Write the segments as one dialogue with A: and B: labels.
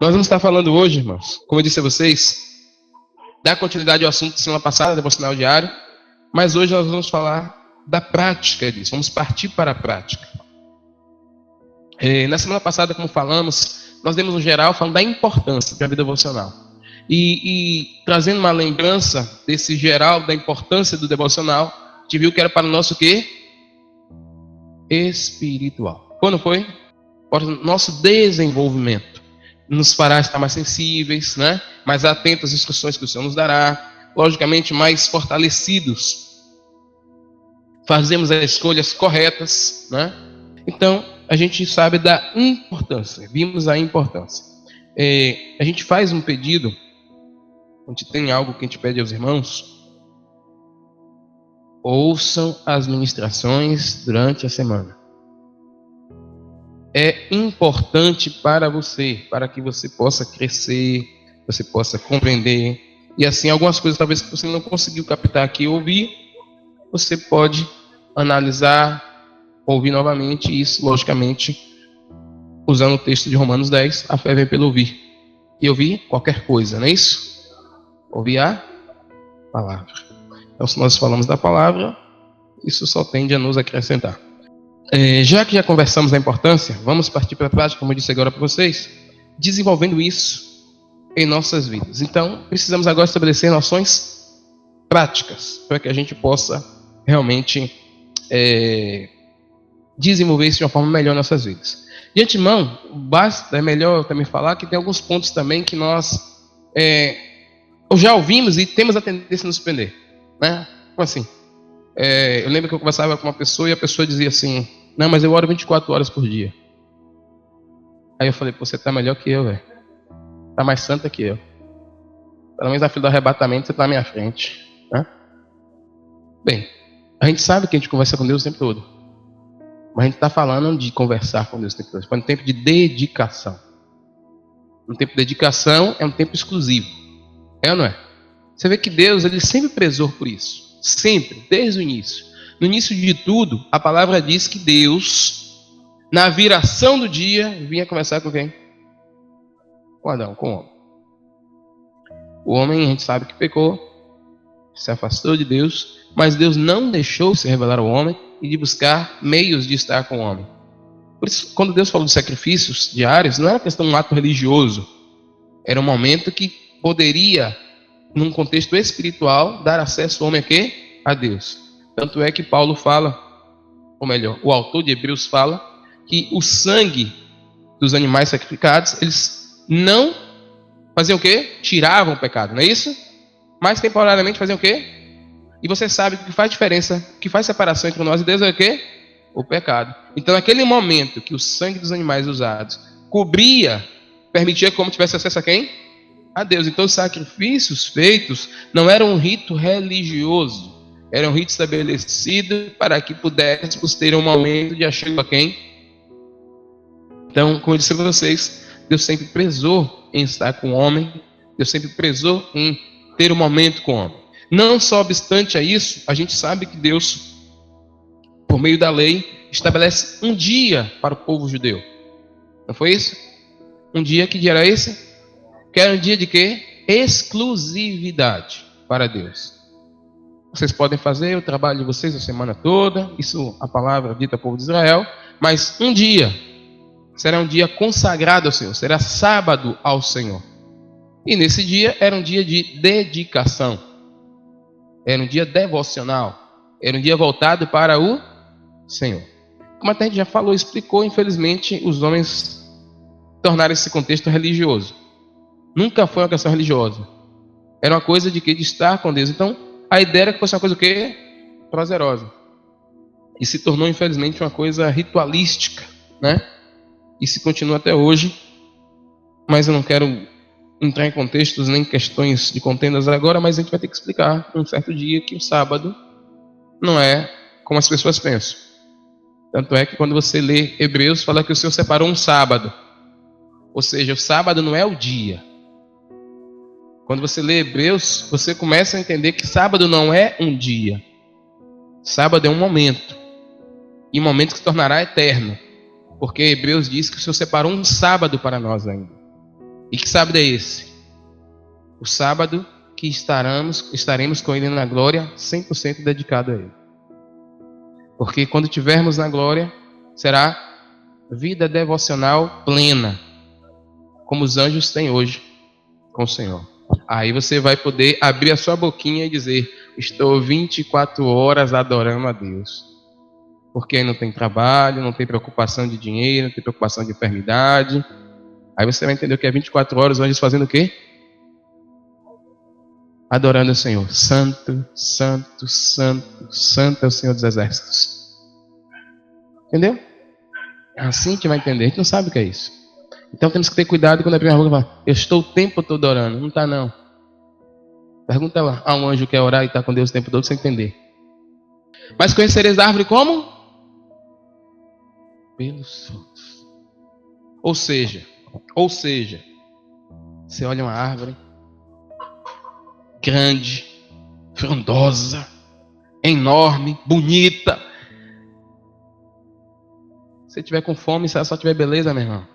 A: Nós vamos estar falando hoje, irmãos, como eu disse a vocês, dar continuidade ao assunto da semana passada, devocional diário, mas hoje nós vamos falar da prática disso, vamos partir para a prática. Na semana passada, como falamos, nós demos um geral falando da importância da vida devocional. E trazendo uma lembrança desse geral da importância do devocional, a gente viu que era para o nosso quê? Espiritual. Quando foi? Para o nosso desenvolvimento. Nos fará estar mais sensíveis, né? Mais atentos às instruções que o Senhor nos dará, logicamente mais fortalecidos. Fazemos as escolhas corretas, né? Então, a gente sabe da importância, vimos a importância. A gente faz um pedido, a gente tem algo que a gente pede aos irmãos: ouçam as ministrações durante a semana. É importante para você, para que você possa crescer, você possa compreender, e assim algumas coisas talvez que você não conseguiu captar aqui ou ouvir, você pode analisar, ouvir novamente, e isso logicamente usando o texto de Romanos 10, a fé vem pelo ouvir. E ouvir qualquer coisa, não é isso? Ouvir a palavra. Então, se nós falamos da palavra, isso só tende a nos acrescentar. Já que já conversamos da importância, vamos partir para a prática, como eu disse agora para vocês, desenvolvendo isso em nossas vidas. Então, precisamos agora estabelecer noções práticas, para que a gente possa realmente desenvolver isso de uma forma melhor em nossas vidas. De antemão, é melhor também falar que tem alguns pontos também que nós já ouvimos e temos a tendência a nos prender, né? Como assim? Eu lembro que eu conversava com uma pessoa e a pessoa dizia assim: não, mas eu oro 24 horas por dia. Aí eu falei: pô, você está melhor que eu, velho. Está mais santa que eu. Pelo menos na fila do arrebatamento você está à minha frente, né? Bem, a gente sabe que a gente conversa com Deus o tempo todo, mas a gente está falando de conversar com Deus o tempo todo. Foi um tempo de dedicação. Um tempo de dedicação é um tempo exclusivo. É ou não é? Você vê que Deus, ele sempre prezou por isso. Sempre, desde o início. No início de tudo, a palavra diz que Deus, na viração do dia, vinha conversar com quem? Com Adão, com o homem. O homem, a gente sabe que pecou, se afastou de Deus, mas Deus não deixou de se revelar ao homem e de buscar meios de estar com o homem. Por isso, quando Deus falou de sacrifícios diários, não era questão de um ato religioso. Era um momento que poderia, num contexto espiritual, dar acesso ao homem a quê? A Deus. Tanto é que Paulo fala, ou melhor, o autor de Hebreus fala, que o sangue dos animais sacrificados, eles não faziam o quê? Tiravam o pecado, não é isso? Mas temporariamente faziam o quê? E você sabe que o que faz diferença, o que faz separação entre nós e Deus é o quê? O pecado. Então, naquele momento que o sangue dos animais usados cobria, permitia que o homem tivesse acesso a quem? A Deus. Então, os sacrifícios feitos não eram um rito religioso, era um rito estabelecido para que pudéssemos ter um momento de achego a quem? Então, como eu disse a vocês, Deus sempre prezou em estar com o homem, Deus sempre prezou em ter um momento com o homem. Não só obstante a isso, a gente sabe que Deus, por meio da lei, estabelece um dia para o povo judeu. Não foi isso? Um dia, que dia era esse? Que era um dia de quê? Exclusividade para Deus. Vocês podem fazer o trabalho de vocês a semana toda, isso a palavra dita ao povo de Israel, mas um dia será um dia consagrado ao Senhor, será sábado ao Senhor. E nesse dia era um dia de dedicação, era um dia devocional, era um dia voltado para o Senhor. Como até a gente já falou, explicou, infelizmente, os homens tornaram esse contexto religioso. Nunca foi uma questão religiosa. Era uma coisa de que? De estar com Deus. Então, a ideia era que fosse uma coisa o quê? Prazerosa. E se tornou, infelizmente, uma coisa ritualística, né? E se continua até hoje. Mas eu não quero entrar em contextos nem questões de contendas agora, mas a gente vai ter que explicar um certo dia que o sábado não é como as pessoas pensam. Tanto é que quando você lê Hebreus, fala que o Senhor separou um sábado. Ou seja, o sábado não é o dia. Quando você lê Hebreus, você começa a entender que sábado não é um dia. Sábado é um momento. E um momento que se tornará eterno. Porque Hebreus diz que o Senhor separou um sábado para nós ainda. E que sábado é esse? O sábado que estaremos com Ele na glória, 100% dedicado a Ele. Porque quando estivermos na glória, será vida devocional plena, como os anjos têm hoje com o Senhor. Aí você vai poder abrir a sua boquinha e dizer: estou 24 horas adorando a Deus. Porque aí não tem trabalho, não tem preocupação de dinheiro, não tem preocupação de enfermidade. Aí você vai entender o que é 24 horas, os anjos fazendo o quê? Adorando o Senhor. Santo, santo, santo, santo é o Senhor dos exércitos. Entendeu? É assim que vai entender. A gente não sabe o que é isso. Então temos que ter cuidado quando a primeira boca fala: eu estou o tempo todo orando. Não está não. Pergunta lá a um anjo que quer orar e está com Deus o tempo todo sem entender. Mas conhecereis a árvore como? Pelos frutos. Ou seja, você olha uma árvore grande, frondosa, enorme, bonita. Se tiver com fome, se ela só tiver beleza, meu irmão,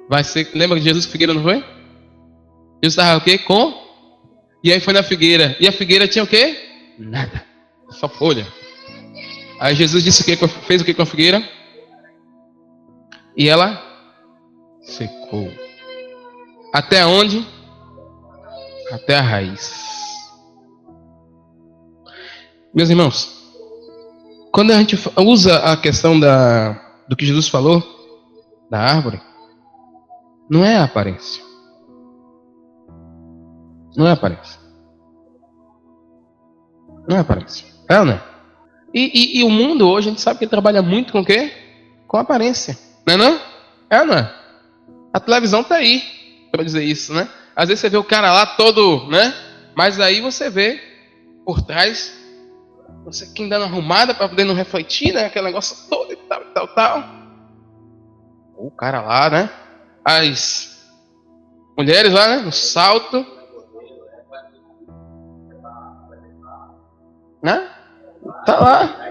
A: vai ser. Lembra que Jesus figueira, não foi? Jesus estava o quê? E aí foi na figueira. E a figueira tinha o quê? Nada. Só folha. Aí Jesus disse o quê? Fez o quê com a figueira? E ela secou. Até onde? Até a raiz. Meus irmãos, quando a gente usa a questão do que Jesus falou, da árvore, não é a aparência. Não é a aparência. Não é a aparência. É ou não é? E o mundo hoje, a gente sabe que ele trabalha muito com o quê? Com aparência. Não é não? É ou não é? A televisão está aí para dizer isso, né? Às vezes você vê o cara lá todo, né? Mas aí você vê por trás, você aqui andando arrumada para poder não refletir, né? Aquele negócio todo e tal. O cara lá, né? As mulheres lá, né? No salto. Né? Tá lá.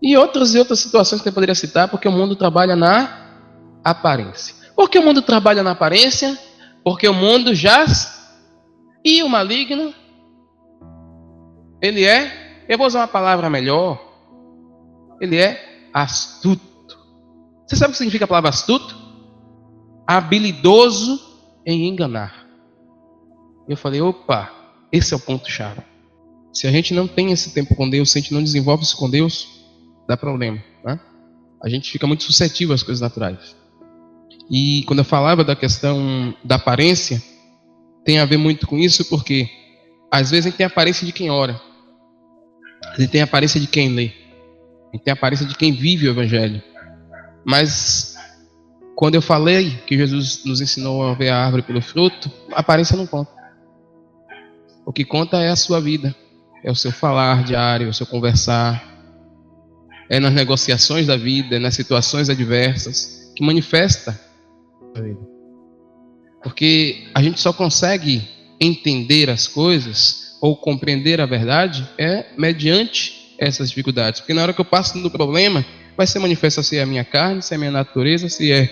A: E outras situações que eu poderia citar, porque o mundo trabalha na aparência. Por que o mundo trabalha na aparência? Porque o mundo jaz e o maligno, ele é, eu vou usar uma palavra melhor, ele é astuto. Você sabe o que significa a palavra astuto? Habilidoso em enganar. Eu falei, opa, esse é o ponto-chave. Se a gente não tem esse tempo com Deus, se a gente não desenvolve isso com Deus, dá problema, né? A gente fica muito suscetível às coisas naturais. E quando eu falava da questão da aparência, tem a ver muito com isso, porque às vezes a gente tem a aparência de quem ora, a gente tem a aparência de quem lê, a gente tem a aparência de quem vive o Evangelho. Mas quando eu falei que Jesus nos ensinou a ver a árvore pelo fruto, a aparência não conta. O que conta é a sua vida, é o seu falar diário, é o seu conversar, é nas negociações da vida, é nas situações adversas, que manifesta a vida. Porque a gente só consegue entender as coisas ou compreender a verdade mediante essas dificuldades. Porque na hora que eu passo no problema, vai ser manifesta se é a minha carne, se é a minha natureza, se é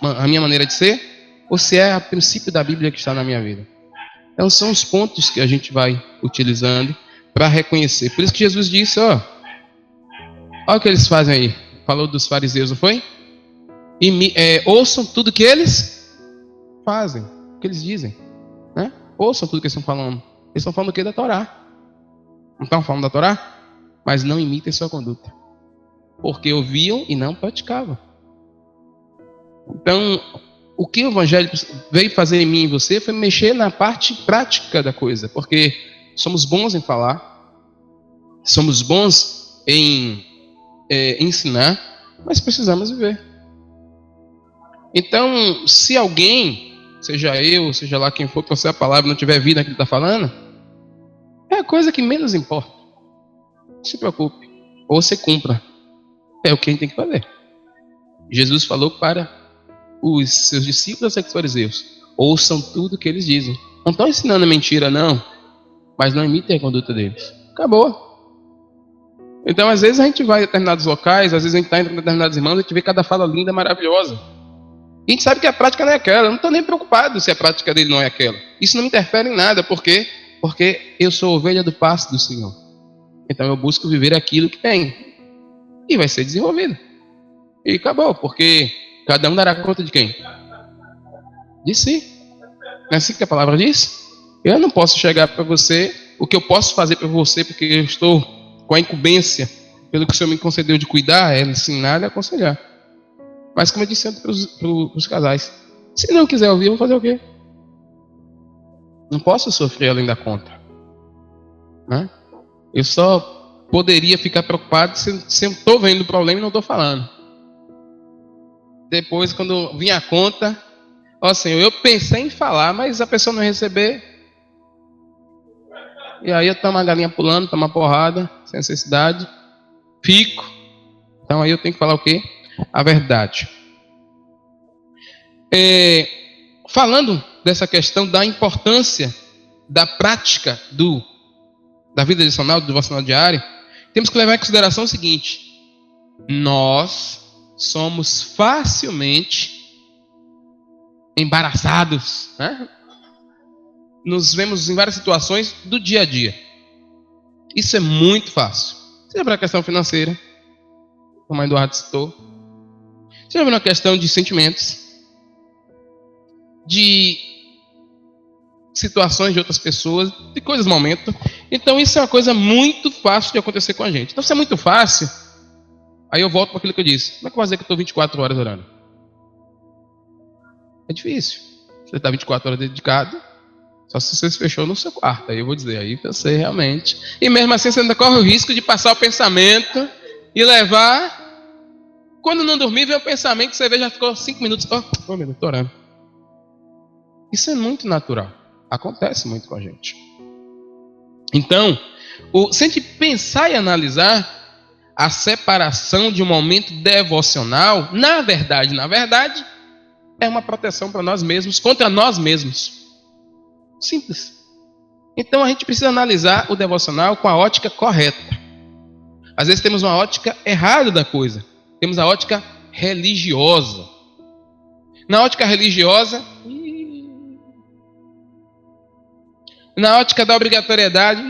A: a minha maneira de ser, ou se é o princípio da Bíblia que está na minha vida. Então são os pontos que a gente vai utilizando para reconhecer. Por isso que Jesus disse, olha o que eles fazem aí. Falou dos fariseus, não foi? Ouçam tudo que eles fazem, o que eles dizem, né? Ouçam tudo que eles estão falando. Eles estão falando o que? Da Torá. Não estão falando da Torá? Mas não imitem sua conduta, porque ouviam e não praticavam. Então, o que o Evangelho veio fazer em mim e você foi mexer na parte prática da coisa, porque somos bons em falar, somos bons em ensinar, mas precisamos viver. Então, se alguém, seja eu, seja lá quem for, trouxer a palavra e não tiver vida que ele está falando, é a coisa que menos importa. Não se preocupe, ou você cumpra. É o que a gente tem que fazer. Jesus falou para os seus discípulos e fariseus: ouçam tudo que eles dizem. Não estão ensinando mentira, não, mas não imitem a conduta deles. Acabou. Então, às vezes a gente vai em determinados locais, às vezes a gente está entre determinados irmãos, a gente vê cada fala linda, maravilhosa. E a gente sabe que a prática não é aquela. Eu não estou nem preocupado se a prática dele não é aquela. Isso não me interfere em nada. Por quê? Porque eu sou ovelha do pasto do Senhor. Então eu busco viver aquilo que tem. E vai ser desenvolvido. E acabou. Porque cada um dará conta de quem? De si. Não é assim que a palavra diz? Eu não posso chegar para você. O que eu posso fazer para você, porque eu estou com a incumbência, pelo que o Senhor me concedeu de cuidar, é ensinar e aconselhar. Mas como eu disse antes para os casais, se não quiser ouvir, eu vou fazer o quê? Não posso sofrer além da conta. Né? Eu só poderia ficar preocupado se eu estou vendo o problema e não estou falando. Depois, quando vinha a conta, ó Senhor, eu pensei em falar, mas a pessoa não receber. E aí eu tomo a galinha pulando, tomo uma porrada, sem necessidade. Fico. Então aí eu tenho que falar o quê? A verdade. Falando dessa questão da importância da prática da vida devocional, do devocional diário, temos que levar em consideração o seguinte: nós somos facilmente embaraçados, né? Nos vemos em várias situações do dia a dia. Isso é muito fácil. Seja para a questão financeira, como a Eduardo citou, seja para uma questão de sentimentos, de situações de outras pessoas, de coisas do momento. Então isso é uma coisa muito fácil de acontecer com a gente. Então se é muito fácil, aí eu volto para aquilo que eu disse. Como é que eu vou dizer que eu estou 24 horas orando? É difícil. Você está 24 horas dedicado, só se você se fechou no seu quarto. Aí eu vou dizer, aí você realmente... E mesmo assim você ainda corre o risco de passar o pensamento e levar... Quando não dormir, vem o pensamento que você vê, já ficou 5 minutos. Oh, meu Deus, estou orando. Isso é muito natural. Acontece muito com a gente. Então, se a gente pensar e analisar a separação de um momento devocional, na verdade, é uma proteção para nós mesmos, contra nós mesmos. Simples. Então a gente precisa analisar o devocional com a ótica correta. Às vezes temos uma ótica errada da coisa. Temos a ótica religiosa. Na ótica religiosa, na ótica da obrigatoriedade,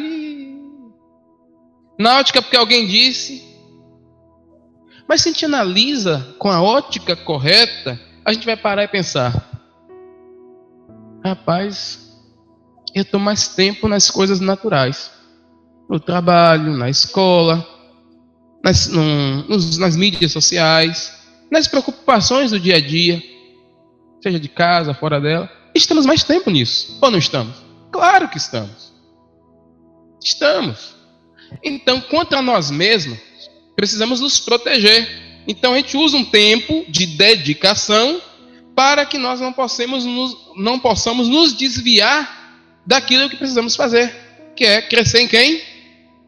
A: na ótica porque alguém disse. Mas se a gente analisa com a ótica correta, a gente vai parar e pensar: rapaz, eu estou mais tempo nas coisas naturais. No trabalho, na escola, nas mídias sociais, nas preocupações do dia a dia, seja de casa, fora dela. Estamos mais tempo nisso, ou não estamos? Claro que estamos. Estamos. Então, contra nós mesmos, precisamos nos proteger. Então, a gente usa um tempo de dedicação para que nós não possamos nos desviar daquilo que precisamos fazer, que é crescer em quem?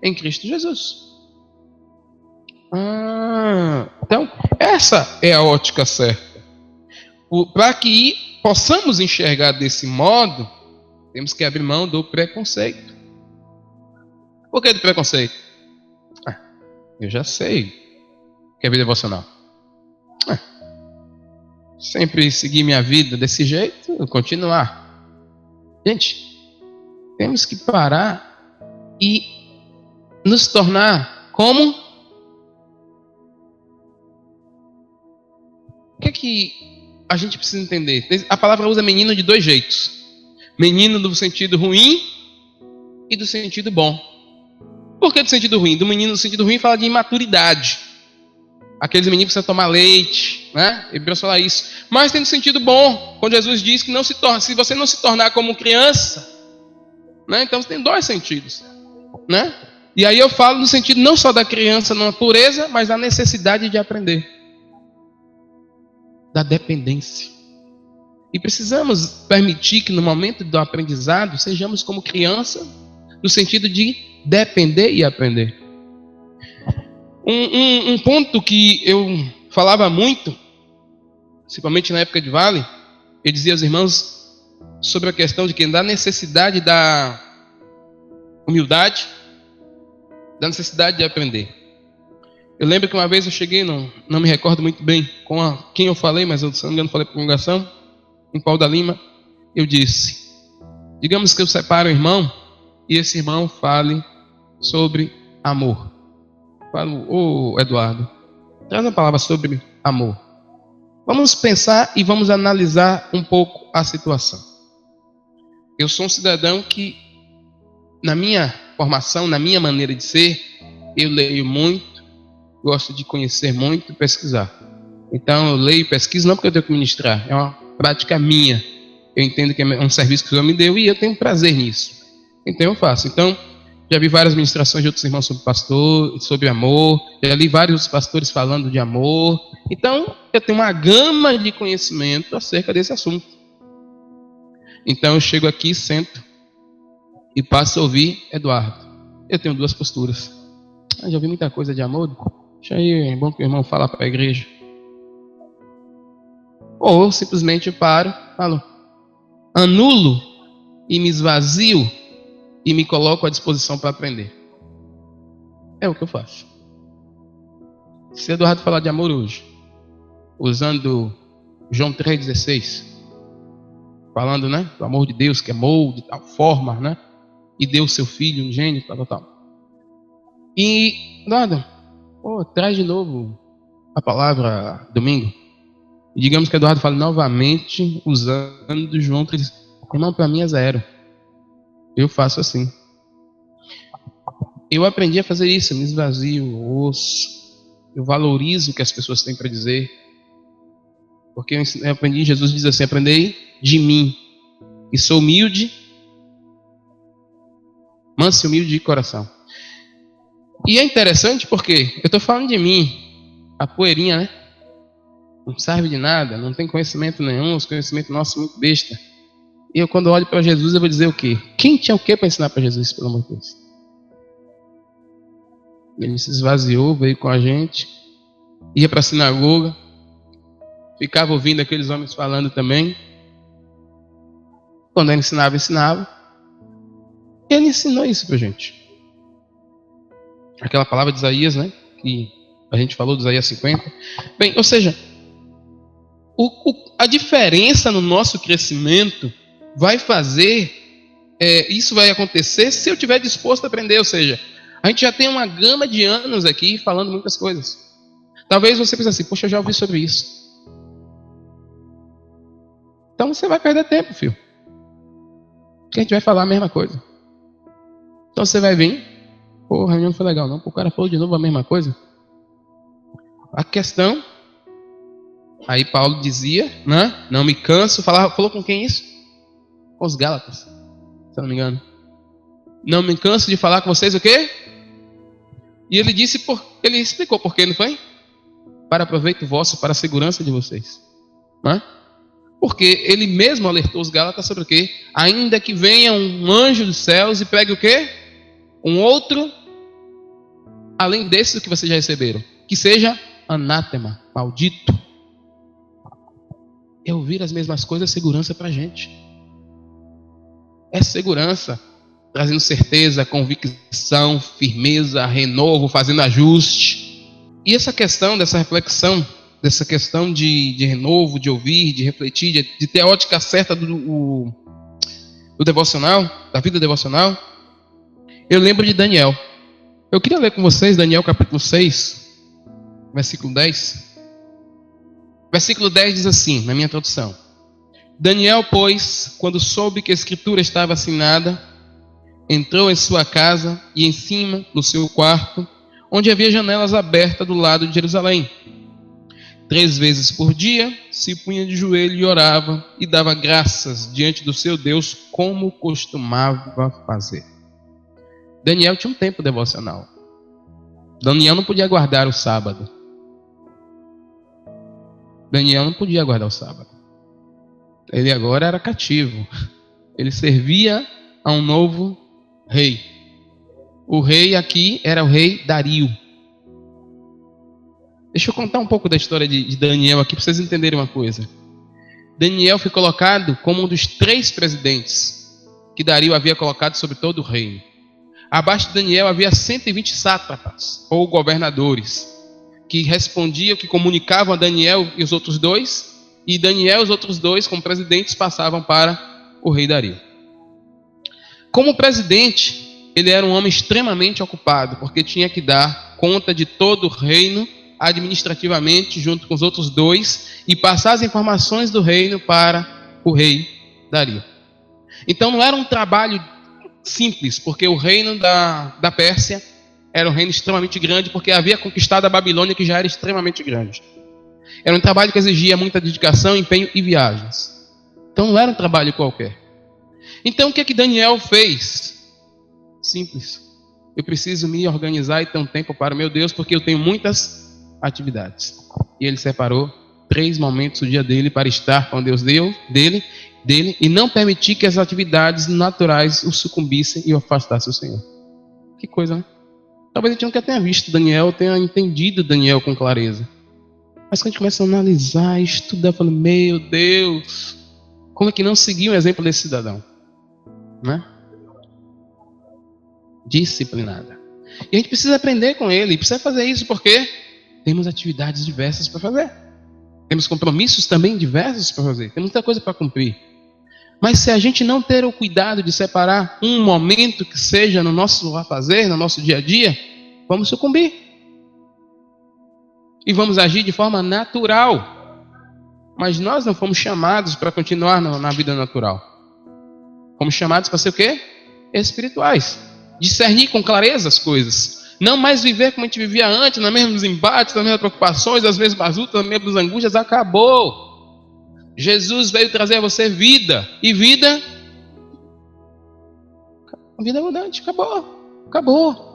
A: Em Cristo Jesus. Então, essa é a ótica certa. Para que possamos enxergar desse modo, temos que abrir mão do preconceito. Por que do preconceito? Eu já sei que é vida devocional. Sempre seguir minha vida desse jeito, continuar. Gente, temos que parar e nos tornar como? O que é que a gente precisa entender? A palavra usa menino de dois jeitos. Menino do sentido ruim e do sentido bom. Por que do sentido ruim? Do menino no sentido ruim fala de imaturidade. Aqueles meninos que precisam tomar leite, né? Hebreus fala isso. Mas tem no sentido bom, quando Jesus diz que se você não se tornar como criança, né? Então tem dois sentidos, né? E aí eu falo no sentido não só da criança na natureza, mas da necessidade de aprender, da dependência. E precisamos permitir que no momento do aprendizado sejamos como criança, no sentido de depender e aprender. Um ponto que eu falava muito, principalmente na época de Vale, eu dizia aos irmãos sobre a questão de que da necessidade da humildade, da necessidade de aprender. Eu lembro que uma vez eu cheguei, não me recordo muito bem quem eu falei, mas eu, se não me engano, falei para a congregação, em Paulo da Lima. Eu disse: digamos que eu separo o irmão e esse irmão fale sobre amor. Falo, ô Eduardo, traz uma palavra sobre amor. Vamos pensar e vamos analisar um pouco a situação. Eu sou um cidadão que, na minha formação, na minha maneira de ser, eu leio muito, gosto de conhecer muito e pesquisar. Então eu leio e pesquiso não porque eu tenho que ministrar, é uma prática minha. Eu entendo que é um serviço que o Senhor me deu e eu tenho prazer nisso. Então eu faço. Então, já vi várias ministrações de outros irmãos sobre pastor, sobre amor. Já li vários outros pastores falando de amor. Então, eu tenho uma gama de conhecimento acerca desse assunto. Então, eu chego aqui, sento e passo a ouvir Eduardo. Eu tenho duas posturas. Já ouvi muita coisa de amor. Deixa aí, é bom que o irmão fala para a igreja. Ou simplesmente paro, falo, anulo e me esvazio e me coloco à disposição para aprender. É o que eu faço. Se Eduardo falar de amor hoje, usando João 3,16, falando, né, do amor de Deus que amou de tal forma, né, e deu seu filho unigênito, tal. E, Eduardo, traz de novo a palavra domingo. E digamos que Eduardo fala novamente, usando João 3. Irmão, para mim é zero. Eu faço assim. Eu aprendi a fazer isso, eu me esvazio, ouço. Eu valorizo o que as pessoas têm para dizer. Porque eu aprendi, Jesus diz assim, aprendei de mim. E sou humilde, manso e humilde de coração. E é interessante porque eu estou falando de mim, a poeirinha, né? Não serve de nada, não tem conhecimento nenhum, os conhecimentos nossos são muito besta. E eu, quando olho para Jesus, eu vou dizer o quê? Quem tinha o quê para ensinar para Jesus, pelo amor de Deus? Ele se esvaziou, veio com a gente, ia para a sinagoga, ficava ouvindo aqueles homens falando também. Quando ele ensinava. Ele ensinou isso para a gente. Aquela palavra de Isaías, né? Que a gente falou de Isaías 50. Bem, ou seja, a diferença no nosso crescimento vai fazer, isso vai acontecer se eu estiver disposto a aprender. Ou seja, a gente já tem uma gama de anos aqui falando muitas coisas. Talvez você pense assim, poxa, eu já ouvi sobre isso. Então você vai perder tempo, filho. Porque a gente vai falar a mesma coisa. Então você vai vir, a reunião não foi legal não, o cara falou de novo a mesma coisa. A questão, aí Paulo dizia, né? Não me canso, falou com quem isso? Com os Gálatas, se eu não me engano. Não me canso de falar com vocês o quê? E ele disse, ele explicou por quê, não foi? Para proveito vosso, para a segurança de vocês. Né? Porque ele mesmo alertou os Gálatas sobre o quê? Ainda que venha um anjo dos céus e pregue o quê? Um outro, além desse que vocês já receberam. Que seja anátema, maldito. É ouvir as mesmas coisas, segurança para a gente. É segurança, trazendo certeza, convicção, firmeza, renovo, fazendo ajuste. E essa questão dessa reflexão, dessa questão de renovo, de ouvir, de refletir, de ter a ótica certa do devocional, da vida devocional, eu lembro de Daniel. Eu queria ler com vocês Daniel capítulo 6, versículo 10. Versículo 10 diz assim, na minha tradução: Daniel, pois, quando soube que a escritura estava assinada, entrou em sua casa e em cima, no seu quarto, onde havia janelas abertas do lado de Jerusalém. 3 vezes por dia se punha de joelho e orava e dava graças diante do seu Deus, como costumava fazer. Daniel tinha um tempo devocional. Daniel não podia guardar o sábado. Daniel não podia guardar o sábado. Ele agora era cativo. Ele servia a um novo rei. O rei aqui era o rei Dario. Deixa eu contar um pouco da história de Daniel aqui para vocês entenderem uma coisa. Daniel foi colocado como um dos 3 presidentes que Dario havia colocado sobre todo o reino. Abaixo de Daniel havia 120 sátrapas ou governadores. que respondiam, que comunicavam a Daniel e os outros dois, e Daniel e os outros dois, como presidentes, passavam para o rei Dario. Como presidente, ele era um homem extremamente ocupado, porque tinha que dar conta de todo o reino administrativamente, junto com os outros dois, e passar as informações do reino para o rei Dario. Então não era um trabalho simples, porque o reino da Pérsia era um reino extremamente grande, porque havia conquistado a Babilônia, que já era extremamente grande. Era um trabalho que exigia muita dedicação, empenho e viagens. Então não era um trabalho qualquer. Então o que é que Daniel fez? Simples. Eu preciso me organizar e ter um tempo para o meu Deus, porque eu tenho muitas atividades. E ele separou 3 momentos do dia dele para estar com Deus dele, e não permitir que as atividades naturais o sucumbissem e o afastassem do Senhor. Que coisa, né? Talvez a gente nunca tenha visto Daniel, tenha entendido Daniel com clareza. Mas quando a gente começa a analisar, estudar, falando, meu Deus, como é que não seguir o exemplo desse cidadão? Né? Disciplinada. E a gente precisa aprender com ele, precisa fazer isso porque temos atividades diversas para fazer. Temos compromissos também diversos para fazer. Tem muita coisa para cumprir. Mas se a gente não ter o cuidado de separar um momento que seja no nosso fazer, no nosso dia a dia, vamos sucumbir. E vamos agir de forma natural. Mas nós não fomos chamados para continuar na vida natural. Fomos chamados para ser o quê? Espirituais. Discernir com clareza as coisas. Não mais viver como a gente vivia antes, nos mesmos embates, nas mesmas preocupações, nas mesmas lutas, nas mesmas angústias. Acabou. Jesus veio trazer a você vida. E vida? A vida abundante. Acabou.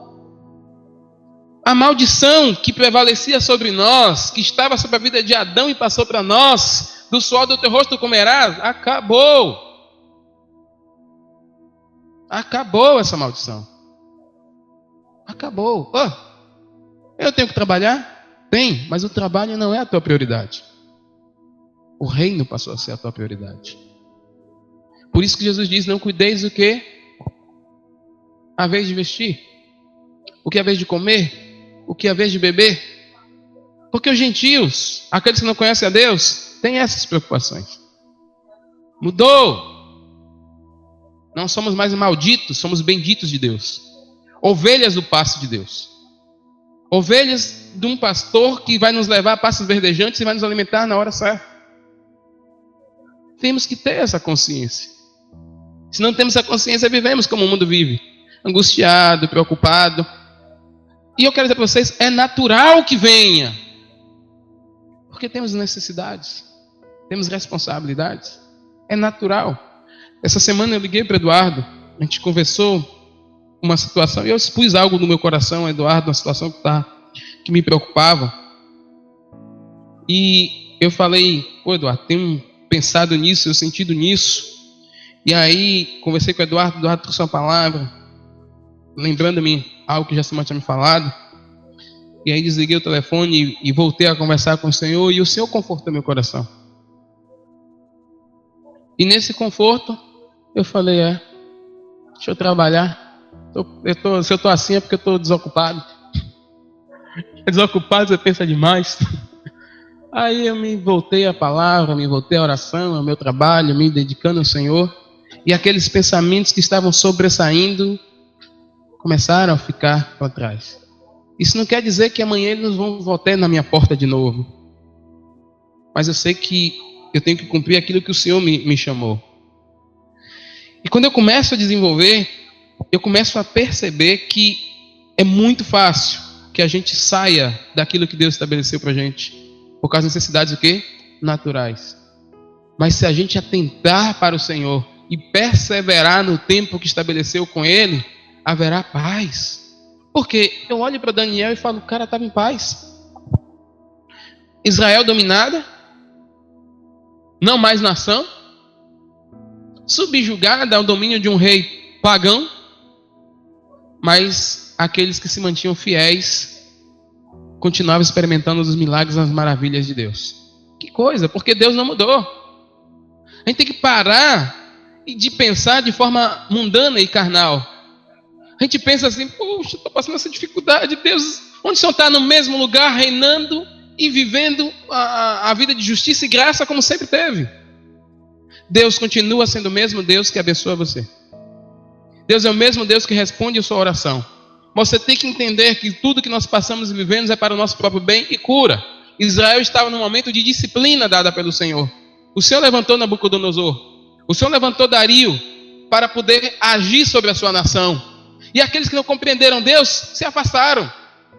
A: A maldição que prevalecia sobre nós, que estava sobre a vida de Adão e passou para nós, do suor do teu rosto comerás, acabou. Acabou essa maldição. Acabou. Eu tenho que trabalhar? Tem, mas o trabalho não é a tua prioridade. O reino passou a ser a tua prioridade. Por isso que Jesus diz, não cuideis do que? A vez de vestir. O que é a vez de comer? O que é a vez de beber? Porque os gentios, aqueles que não conhecem a Deus, têm essas preocupações. Mudou. Não somos mais malditos, somos benditos de Deus. Ovelhas do pasto de Deus. Ovelhas de um pastor que vai nos levar a pastos verdejantes e vai nos alimentar na hora certa. Temos que ter essa consciência. Se não temos essa consciência, vivemos como o mundo vive. Angustiado, preocupado. E eu quero dizer para vocês, é natural que venha. Porque temos necessidades. Temos responsabilidades. É natural. Essa semana eu liguei para o Eduardo. A gente conversou uma situação. E eu expus algo no meu coração, Eduardo, uma situação que me preocupava. E eu falei, Eduardo, tenho pensado nisso, eu sentido nisso. E aí, conversei com o Eduardo trouxe uma palavra, lembrando-me algo que já Samuel tinha me falado. E aí desliguei o telefone e voltei a conversar com o Senhor, e o Senhor confortou meu coração. E nesse conforto, eu falei, deixa eu trabalhar. Se eu estou assim é porque eu estou desocupado. Desocupado, você pensa demais. Aí eu me voltei à palavra, me voltei à oração, ao meu trabalho, me dedicando ao Senhor. E aqueles pensamentos que estavam sobressaindo começaram a ficar para trás. Isso não quer dizer que amanhã eles vão voltar na minha porta de novo. Mas eu sei que eu tenho que cumprir aquilo que o Senhor me chamou. E quando eu começo a desenvolver, eu começo a perceber que é muito fácil que a gente saia daquilo que Deus estabeleceu para a gente. Por causa das necessidades o quê? Naturais. Mas se a gente atentar para o Senhor e perseverar no tempo que estabeleceu com Ele, haverá paz. Porque eu olho para Daniel e falo, o cara estava em paz. Israel dominada, não mais nação, subjugada ao domínio de um rei pagão, mas aqueles que se mantinham fiéis continuavam experimentando os milagres e as maravilhas de Deus. Que coisa, porque Deus não mudou. A gente tem que parar de pensar de forma mundana e carnal. A gente pensa assim, poxa, estou passando essa dificuldade, Deus, Onde o Senhor está no mesmo lugar, reinando e vivendo a vida de justiça e graça como sempre teve. Deus continua sendo o mesmo Deus que abençoa você. Deus é o mesmo Deus que responde a sua oração. Você tem que entender que tudo que nós passamos e vivemos é para o nosso próprio bem e cura. Israel estava num momento de disciplina dada pelo Senhor. O Senhor levantou Nabucodonosor. O Senhor levantou Dario para poder agir sobre a sua nação. E aqueles que não compreenderam Deus se afastaram.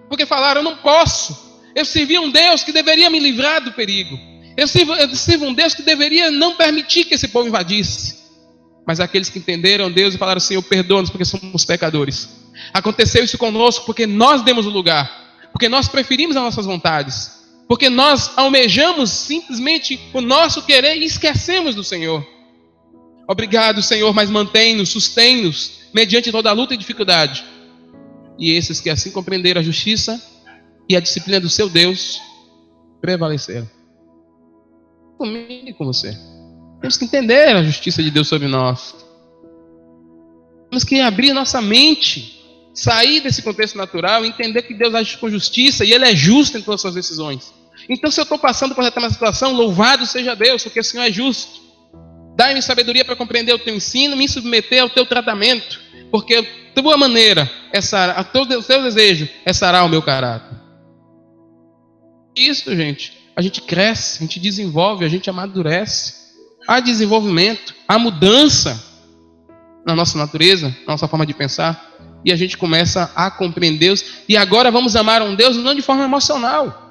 A: Porque falaram, eu não posso. Eu servi um Deus que deveria me livrar do perigo. Eu sirvo um Deus que deveria não permitir que esse povo invadisse. Mas aqueles que entenderam Deus e falaram, Senhor, perdoa-nos porque somos pecadores. Aconteceu isso conosco porque nós demos o lugar. Porque nós preferimos as nossas vontades. Porque nós almejamos simplesmente o nosso querer e esquecemos do Senhor. Obrigado, Senhor, mas mantém-nos, sustém-nos mediante toda a luta e dificuldade. E esses que assim compreenderam a justiça e a disciplina do seu Deus prevaleceram. Comigo e com você. Temos que entender a justiça de Deus sobre nós. Temos que abrir nossa mente, sair desse contexto natural e entender que Deus age com justiça e Ele é justo em todas as suas decisões. Então, se eu estou passando por uma situação, louvado seja Deus, porque o Senhor é justo. Dai-me sabedoria para compreender o teu ensino, me submeter ao teu tratamento, porque a tua maneira, o teu desejo, é sarar o meu caráter. Isso, gente, a gente cresce, a gente desenvolve, a gente amadurece. Há desenvolvimento, há mudança na nossa natureza, na nossa forma de pensar, e a gente começa a compreender Deus. E agora vamos amar um Deus não de forma emocional.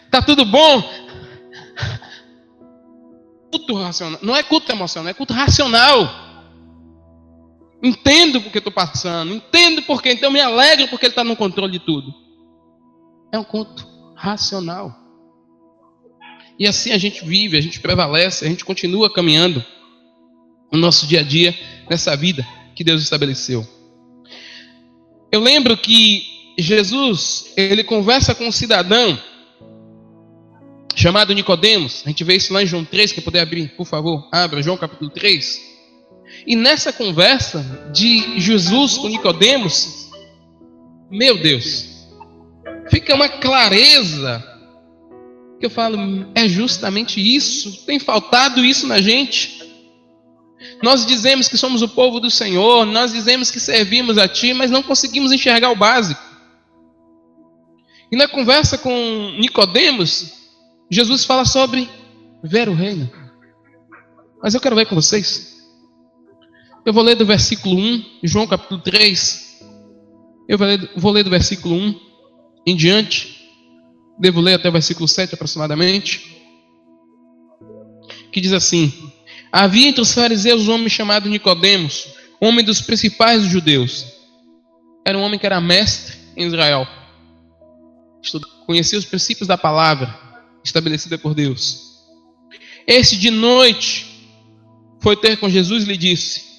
A: Tá tudo bom? Culto racional. Não é culto emocional, é culto racional. Entendo porque estou passando, entendo porque, então me alegro porque Ele está no controle de tudo. É um culto racional. E assim a gente vive, a gente prevalece, a gente continua caminhando no nosso dia a dia, nessa vida que Deus estabeleceu. Eu lembro que Jesus, ele conversa com um cidadão chamado Nicodemos. A gente vê isso lá em João 3, quem puder abrir, por favor, abra João capítulo 3. E nessa conversa de Jesus com Nicodemos, meu Deus, fica uma clareza que eu falo, é justamente isso, tem faltado isso na gente. Nós dizemos que somos o povo do Senhor, nós dizemos que servimos a Ti, mas não conseguimos enxergar o básico. E na conversa com Nicodemos, Jesus fala sobre ver o reino. Mas eu quero ver com vocês. Eu vou ler do versículo 1, João capítulo 3. Eu vou ler do versículo 1 em diante. Devo ler até o versículo 7 aproximadamente. Que diz assim: havia entre os fariseus um homem chamado Nicodemos, homem dos principais dos judeus. Era um homem que era mestre em Israel. Conhecia os princípios da palavra estabelecida por Deus. Este de noite foi ter com Jesus e lhe disse: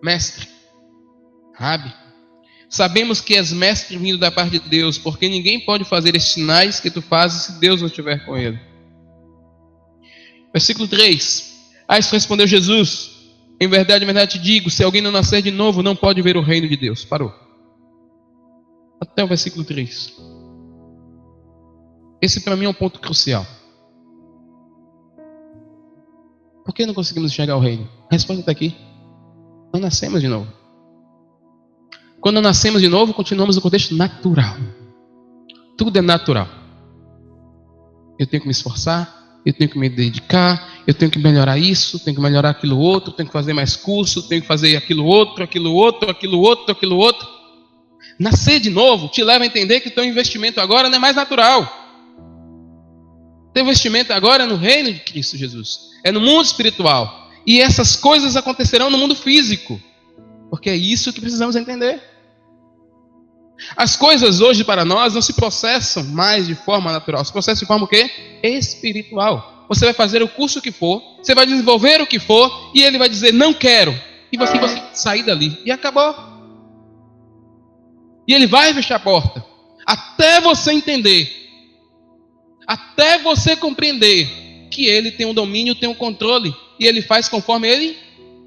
A: mestre, Rabi, sabemos que és mestre vindo da parte de Deus, porque ninguém pode fazer estes sinais que tu fazes se Deus não estiver com ele. Versículo 3. A isso respondeu Jesus: em verdade te digo, se alguém não nascer de novo, não pode ver o reino de Deus. Parou. Até o versículo 3. Esse para mim é um ponto crucial. Por que não conseguimos enxergar o reino? A resposta está aqui. Não nascemos de novo. Quando nascemos de novo, continuamos no contexto natural. Tudo é natural. Eu tenho que me esforçar, eu tenho que me dedicar, eu tenho que melhorar isso, tenho que melhorar aquilo outro, tenho que fazer mais curso, tenho que fazer aquilo outro. Nascer de novo te leva a entender que o teu investimento agora não é mais natural. Teu investimento agora é no reino de Cristo Jesus. É no mundo espiritual. E essas coisas acontecerão no mundo físico. Porque é isso que precisamos entender. As coisas hoje para nós não se processam mais de forma natural. Se processam de forma o quê? Espiritual. Você vai fazer o curso que for, você vai desenvolver o que for, e ele vai dizer, não quero. E você vai sair dali. E acabou. E ele vai fechar a porta. Até você entender. Até você compreender que ele tem um domínio, tem um controle. E ele faz conforme ele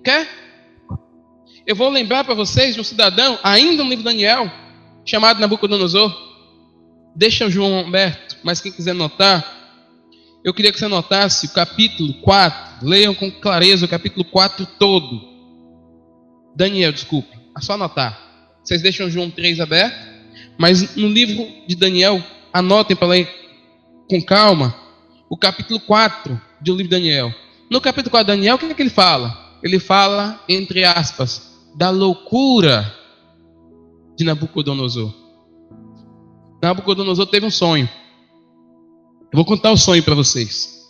A: quer. Eu vou lembrar para vocês de um cidadão, ainda no livro de Daniel, chamado Nabucodonosor. Deixa o João Humberto, mas quem quiser notar, eu queria que você notasse o capítulo 4. Leiam com clareza o capítulo 4 todo. Daniel, desculpe. É só anotar. Vocês deixam João 3 aberto, mas no livro de Daniel, anotem para ler com calma o capítulo 4 do livro de Daniel. No capítulo 4 de Daniel, o que é que ele fala? Ele fala, entre aspas, da loucura de Nabucodonosor. Nabucodonosor teve um sonho. Eu vou contar o sonho para vocês.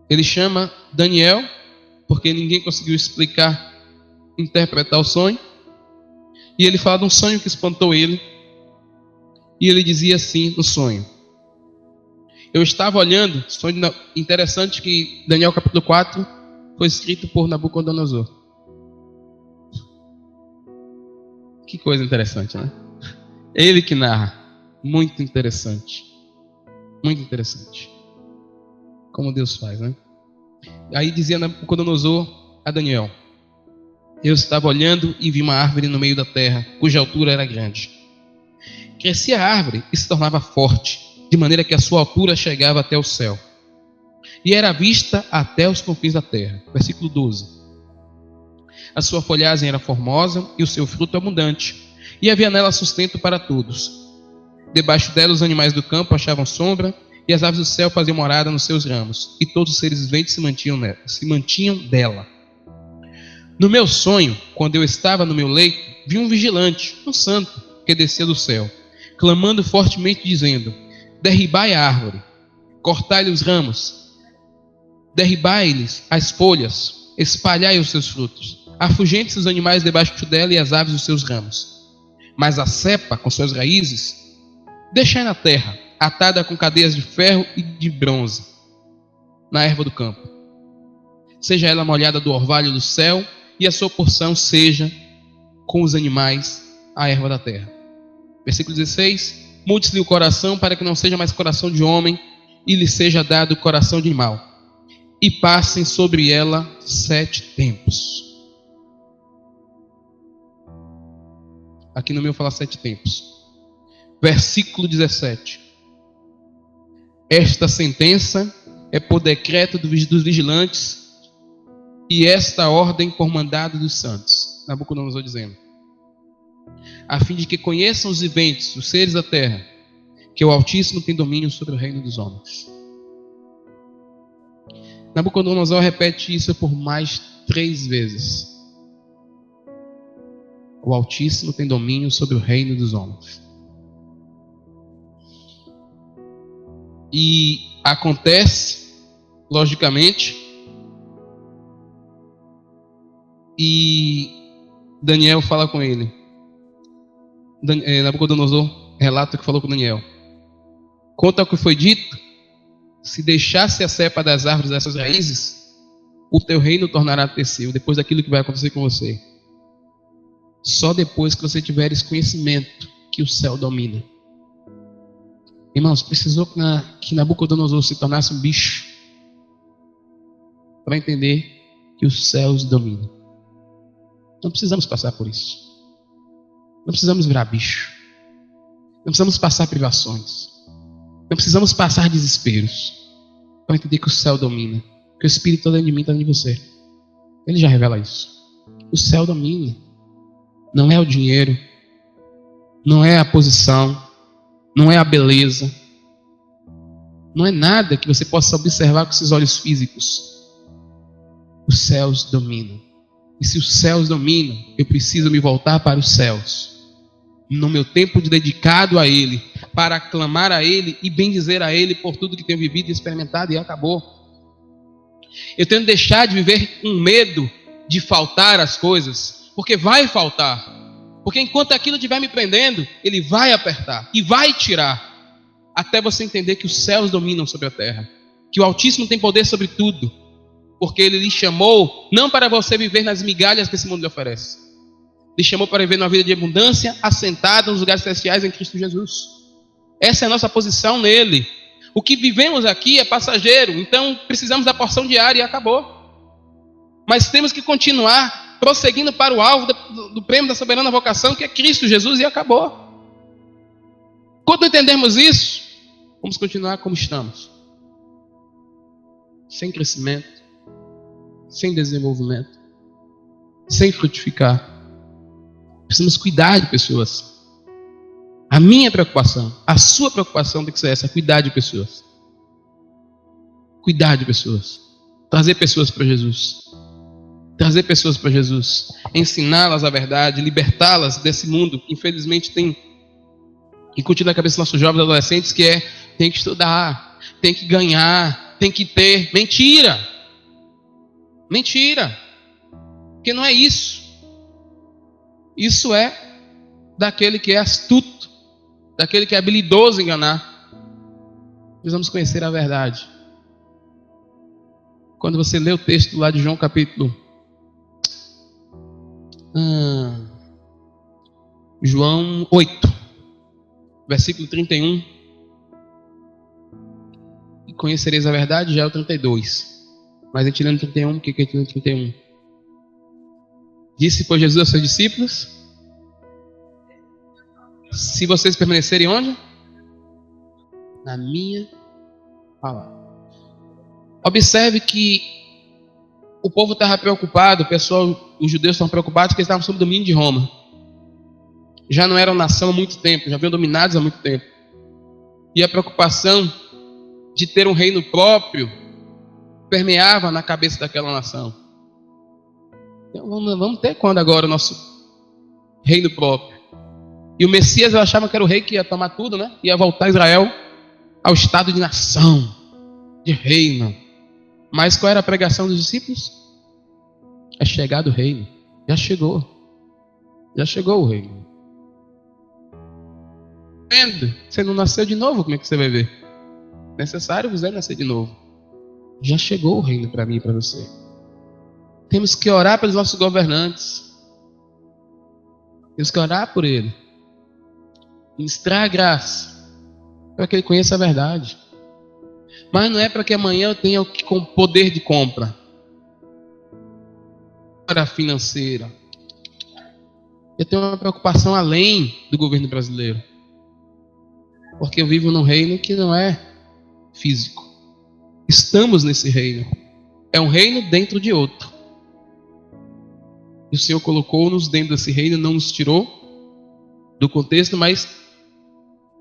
A: Ele chama Daniel, porque ninguém conseguiu explicar, interpretar o sonho. E ele fala de um sonho que espantou ele. E ele dizia assim no sonho: eu estava olhando, sonho interessante que Daniel capítulo 4 foi escrito por Nabucodonosor. Que coisa interessante, né? É ele que narra. Muito interessante. Muito interessante. Como Deus faz, né? Aí dizia Nabucodonosor a Daniel: eu estava olhando e vi uma árvore no meio da terra, cuja altura era grande. Crescia a árvore e se tornava forte, de maneira que a sua altura chegava até o céu. E era vista até os confins da terra. Versículo 12. A sua folhagem era formosa e o seu fruto abundante, e havia nela sustento para todos. Debaixo dela os animais do campo achavam sombra, e as aves do céu faziam morada nos seus ramos, e todos os seres viventes se mantinham dela. No meu sonho, quando eu estava no meu leito, vi um vigilante, um santo, que descia do céu, clamando fortemente, dizendo: derribai a árvore, cortai-lhe os ramos, derribai-lhes as folhas, espalhai os seus frutos, afugente-se os animais debaixo dela e as aves dos seus ramos. Mas a cepa, com suas raízes, deixai na terra, atada com cadeias de ferro e de bronze, na erva do campo. Seja ela molhada do orvalho do céu, e a sua porção seja com os animais a erva da terra. Versículo 16. Mude-se-lhe o coração para que não seja mais coração de homem, e lhe seja dado o coração de animal. E passem sobre ela 7 tempos. Aqui no meu fala 7 tempos. Versículo 17. Esta sentença é por decreto dos vigilantes, e esta ordem por mandado dos santos. Nabucodonosor dizendo: a fim de que conheçam os viventes, os seres da terra, que o Altíssimo tem domínio sobre o reino dos homens. Nabucodonosor repete isso por mais 3 vezes. O Altíssimo tem domínio sobre o reino dos homens. E acontece, logicamente, e Daniel fala com ele. Nabucodonosor relata o que falou com Daniel. Quanto ao que foi dito, se deixasse a cepa das árvores dessas raízes, o teu reino tornará a ter seu, depois daquilo que vai acontecer com você. Só depois que você tiver esse conhecimento que o céu domina. Irmãos, precisou que Nabucodonosor se tornasse um bicho para entender que os céus dominam. Não precisamos passar por isso. Não precisamos virar bicho. Não precisamos passar privações. Não precisamos passar desesperos para entender que o céu domina. Que o Espírito está dentro de mim, está dentro de você. Ele já revela isso. O céu domina. Não é o dinheiro. Não é a posição. Não é a beleza. Não é nada que você possa observar com seus olhos físicos. Os céus dominam. E se os céus dominam, eu preciso me voltar para os céus. No meu tempo dedicado a Ele, para clamar a Ele e bendizer a Ele por tudo que tenho vivido e experimentado, e acabou. Eu tenho que deixar de viver com medo de faltar as coisas, porque vai faltar. Porque enquanto aquilo estiver me prendendo, Ele vai apertar e vai tirar, até você entender que os céus dominam sobre a terra, que o Altíssimo tem poder sobre tudo, porque Ele lhe chamou não para você viver nas migalhas que esse mundo lhe oferece. Ele chamou para viver numa vida de abundância, assentado nos lugares celestiais em Cristo Jesus. Essa é a nossa posição nele. O que vivemos aqui é passageiro, então precisamos da porção diária e acabou. Mas temos que continuar prosseguindo para o alvo do prêmio da soberana vocação, que é Cristo Jesus, e acabou. Quando entendermos isso, vamos continuar como estamos. Sem crescimento, sem desenvolvimento, sem frutificar. Precisamos cuidar de pessoas. A minha preocupação, a sua preocupação tem que ser essa: cuidar de pessoas. Cuidar de pessoas. Trazer pessoas para Jesus. Trazer pessoas para Jesus. Ensiná-las a verdade, libertá-las desse mundo que infelizmente tem incutido na cabeça dos nossos jovens e adolescentes, que é: tem que estudar, tem que ganhar, tem que ter. Mentira! Mentira! Porque não é isso. Isso é daquele que é astuto, daquele que é habilidoso em enganar. Precisamos conhecer a verdade. Quando você lê o texto lá de João capítulo João 8, versículo 31, e conhecereis a verdade, já é o 32. Mas a gente lê no 31, o que é no 31? Disse, pois, Jesus aos seus discípulos: se vocês permanecerem onde? Na minha palavra. Observe que o povo estava preocupado, os judeus estavam preocupados porque eles estavam sob o domínio de Roma. Já não eram nação há muito tempo, já haviam dominados há muito tempo. E a preocupação de ter um reino próprio permeava na cabeça daquela nação. Então, vamos ter quando agora o nosso reino próprio? E o Messias, eu achava que era o rei que ia tomar tudo, né? Ia voltar Israel ao estado de nação, de reino. Mas qual era a pregação dos discípulos? É chegado o reino. Já chegou. Já chegou o reino. Você não nasceu de novo, como é que você vai ver? Necessário você nascer de novo. Já chegou o reino para mim e para você. Temos que orar pelos nossos governantes. Temos que orar por ele. Ministrar a graça para que ele conheça a verdade. Mas não é para que amanhã eu tenha o poder de compra. Para financeira. Eu tenho uma preocupação além do governo brasileiro. Porque eu vivo num reino que não é físico. Estamos nesse reino. É um reino dentro de outro. E o Senhor colocou-nos dentro desse reino, não nos tirou do contexto, mas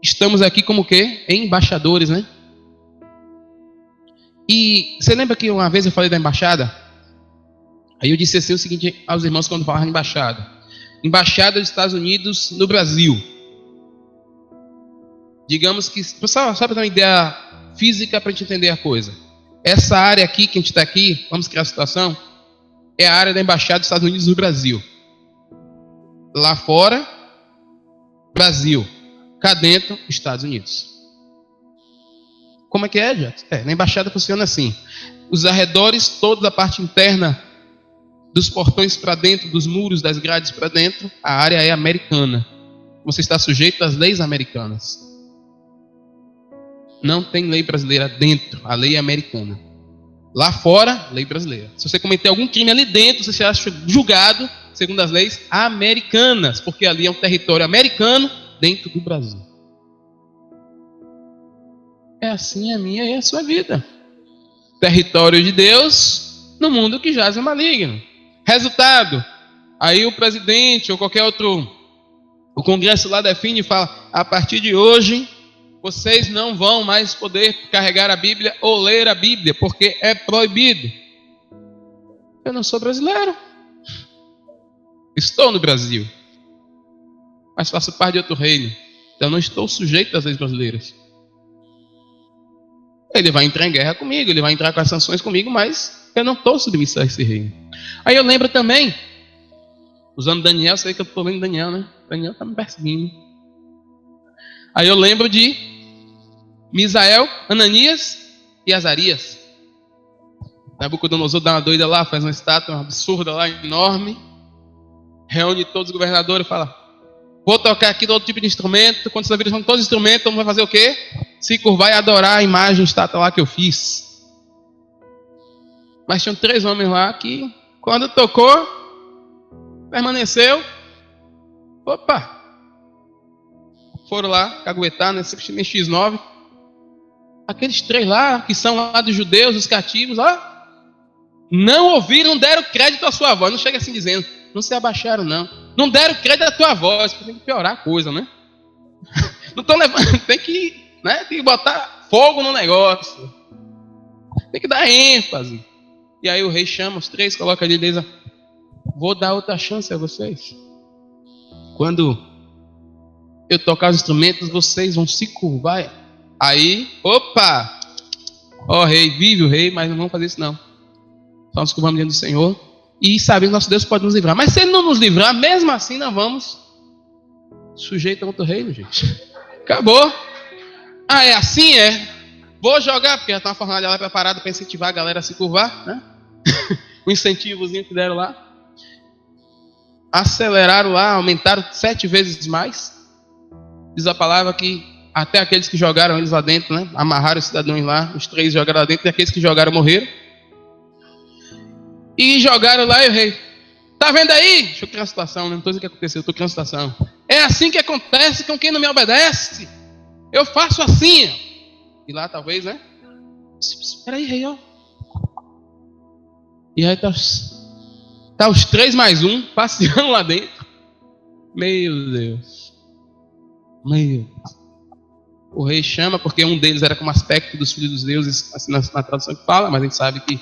A: estamos aqui como o quê? Embaixadores, né? E você lembra que uma vez eu falei da embaixada? Aí eu disse assim o seguinte aos irmãos quando falavam embaixada. Embaixada dos Estados Unidos no Brasil. Digamos que, só para ter uma ideia física para a gente entender a coisa. Essa área aqui, que a gente está aqui, vamos criar a situação, é a área da embaixada dos Estados Unidos no Brasil. Lá fora, Brasil. Cá dentro, Estados Unidos. Como é que é, Jackson? Na embaixada funciona assim. Os arredores, toda a parte interna dos portões para dentro, dos muros, das grades para dentro, a área é americana. Você está sujeito às leis americanas. Não tem lei brasileira dentro, a lei é americana. Lá fora, lei brasileira. Se você cometer algum crime ali dentro, você será julgado segundo as leis americanas, porque ali é um território americano dentro do Brasil. É assim a minha e a sua vida. Território de Deus no mundo que jaz no maligno. Resultado, aí o presidente ou qualquer outro, o Congresso lá define e fala: a partir de hoje, vocês não vão mais poder carregar a Bíblia ou ler a Bíblia, porque é proibido. Eu não sou brasileiro. Estou no Brasil, mas faço parte de outro reino. Então não estou sujeito às leis brasileiras. Ele vai entrar em guerra comigo, ele vai entrar com as sanções comigo, mas eu não estou submisso a esse reino. Aí eu lembro também, usando Daniel, sei que eu estou lendo Daniel, né? Daniel está me perseguindo. Aí eu lembro de Misael, Ananias e Azarias. Nabucodonosor dá uma doida lá, faz uma estátua absurda lá, enorme. Reúne todos os governadores e fala: vou tocar aqui todo tipo de instrumento. Quando vocês viram todos os instrumentos, todo mundo vai fazer o quê? Se curvar e adorar a imagem, a estátua lá que eu fiz. Mas tinham 3 homens lá que, quando tocou, Permaneceu. Opa! Foram lá, caguetar, nesse X9. Aqueles 3 lá, que são lá dos judeus, os cativos, ó. Não ouviram, não deram crédito à sua voz. Não chega assim dizendo, não se abaixaram, não. Não deram crédito à tua voz, porque tem que piorar a coisa, né? Não estão levando, tem que botar fogo no negócio. Tem que dar ênfase. E aí o rei chama os 3, coloca ali e diz, vou dar outra chance a vocês. Quando eu tocar os instrumentos, vocês vão se curvar. Aí, opa! Ó rei, vive o rei, mas não vamos fazer isso não. Só nos curvamos diante do Senhor. E sabendo que nosso Deus pode nos livrar. Mas se Ele não nos livrar, mesmo assim nós vamos sujeito a outro reino, gente. Acabou. Ah, é assim, é? Vou jogar, porque já está uma fornalha lá preparada para incentivar a galera a se curvar, né? O incentivozinho que deram lá. Aceleraram lá, aumentaram 7 vezes mais. Diz a palavra que até aqueles que jogaram eles lá dentro, né? Amarraram os cidadãos lá, os 3 jogaram lá dentro, e aqueles que jogaram morreram. E jogaram lá e o rei, tá vendo aí? Deixa eu criar a situação, né? Não estou dizendo o que aconteceu, estou criando a situação. É assim que acontece com quem não me obedece. Eu faço assim. E lá talvez, né? Espera aí, rei, ó. E aí tá os 3 mais 1 passeando lá dentro. Meu Deus. O rei chama, porque um deles era como aspecto dos filhos dos deuses, assim na tradução que fala, mas a gente sabe que